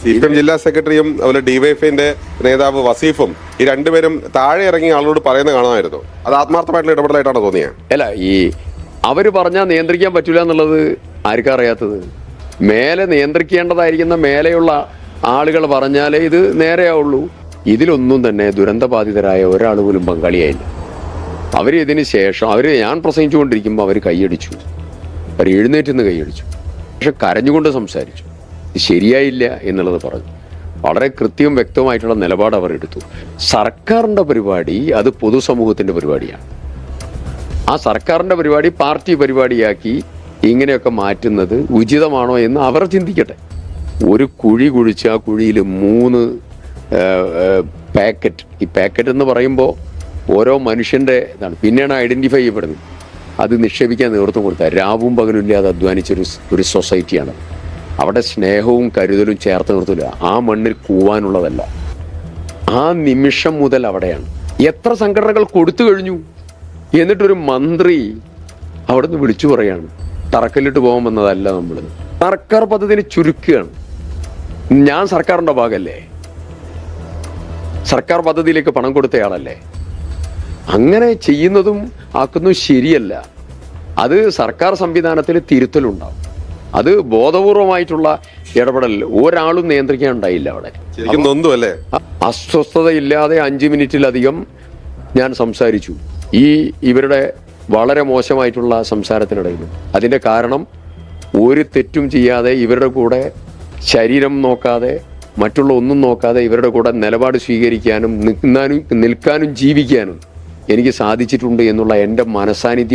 CPM ജില്ലാ സെക്രട്ടറിയും അതുപോലെ ഡിവൈഎഫ്ഐന്റെ നേതാവ് വസീഫും ഈ രണ്ടുപേരും താഴെ ഇറങ്ങി ആളോട് പറയുന്നത് കാണാമായിരുന്നു. അത് ആത്മാർത്ഥമായിട്ടുള്ള ഇടപെടലായിട്ടാണ് തോന്നിയത്. അല്ല, ഈ അവര് പറഞ്ഞാൽ നിയന്ത്രിക്കാൻ പറ്റൂല എന്നുള്ളത് ആർക്കാ അറിയാത്തത്? മേലെ നിയന്ത്രിക്കേണ്ടതായിരിക്കുന്ന മേലെയുള്ള ആളുകൾ പറഞ്ഞാലേ ഇത് നേരെയാവുള്ളൂ. ഇതിലൊന്നും തന്നെ ദുരന്തബാധിതരായ ഒരാൾ പോലും പങ്കാളിയായില്ല. അവർ ഇതിന് ശേഷം ഞാൻ പ്രസംഗിച്ചുകൊണ്ടിരിക്കുമ്പോൾ അവർ കൈയടിച്ചു, അവർ എഴുന്നേറ്റ് നിന്ന് കൈയടിച്ചു. പക്ഷെ കരഞ്ഞുകൊണ്ട് സംസാരിച്ചു. ഇത് ശരിയായില്ല എന്നുള്ളത് പറഞ്ഞു. വളരെ കൃത്യവും വ്യക്തമായിട്ടുള്ള നിലപാട് അവർ എടുത്തു. സർക്കാരിൻ്റെ പരിപാടി അത് പൊതുസമൂഹത്തിൻ്റെ പരിപാടിയാണ്. ആ സർക്കാരിൻ്റെ പരിപാടി പാർട്ടി പരിപാടിയാക്കി ഇങ്ങനെയൊക്കെ മാറ്റുന്നത് ഉചിതമാണോ എന്ന് അവർ ചിന്തിക്കട്ടെ. ഒരു കുഴി കുഴിച്ച് ആ കുഴിയിൽ 3 പാക്കറ്റ്, ഈ പാക്കറ്റ് എന്ന് പറയുമ്പോൾ ഓരോ മനുഷ്യൻ്റെ ഇതാണ്, പിന്നെയാണ് ഐഡൻറ്റിഫൈ ചെയ്യപ്പെടുന്നത്. അത് നിക്ഷേപിക്കാൻ നേതൃത്വം കൊടുത്താൽ രാവും പകലും ഇല്ലാതെ അധ്വാനിച്ചൊരു സൊസൈറ്റിയാണ്. അവിടെ സ്നേഹവും കരുതലും ചേർത്ത് നിർത്തില്ല. ആ മണ്ണിൽ കൂവാനുള്ളതല്ല. ആ നിമിഷം മുതൽ അവിടെയാണ്. എത്ര സംഘടനകൾ കൊടുത്തു കഴിഞ്ഞു, എന്നിട്ടൊരു മന്ത്രി അവിടുന്ന് വിളിച്ചു പറയാണ് തറക്കല്ലിട്ട് പോകാൻ വന്നതല്ല നമ്മൾ. സർക്കാർ പദ്ധതിന് ചുരുക്കുകയാണ്. ഞാൻ സർക്കാരിൻ്റെ ഭാഗമല്ലേ, സർക്കാർ പദ്ധതിയിലേക്ക് പണം കൊടുത്തയാളല്ലേ. അങ്ങനെ ചെയ്യുന്നതും ആക്കുന്നതും ശരിയല്ല. അത് സർക്കാർ സംവിധാനത്തിൽ തിരുത്തലുണ്ടാവും. അത് ബോധപൂർവമായിട്ടുള്ള ഇടപെടൽ ഒരാളും നിയന്ത്രിക്കാനുണ്ടായില്ല. അവിടെ ശരിക്കും നൊന്തു അല്ലേ? അസ്വസ്ഥതയില്ലാതെ 5 മിനിറ്റിലധികം ഞാൻ സംസാരിച്ചു ഇവരുടെ വളരെ മോശമായിട്ടുള്ള സംസാരത്തിനിടയിൽ. അതിൻ്റെ കാരണം ഒരു തെറ്റും ചെയ്യാതെ ഇവരുടെ കൂടെ ശരീരം നോക്കാതെ മറ്റുള്ള ഒന്നും നോക്കാതെ ഇവരുടെ കൂടെ നിലപാട് സ്വീകരിക്കാനും നിൽക്കാനും ജീവിക്കാനും എനിക്ക് സാധിച്ചിട്ടുണ്ട് എന്നുള്ള എൻ്റെ മനസാന്നിധ്യം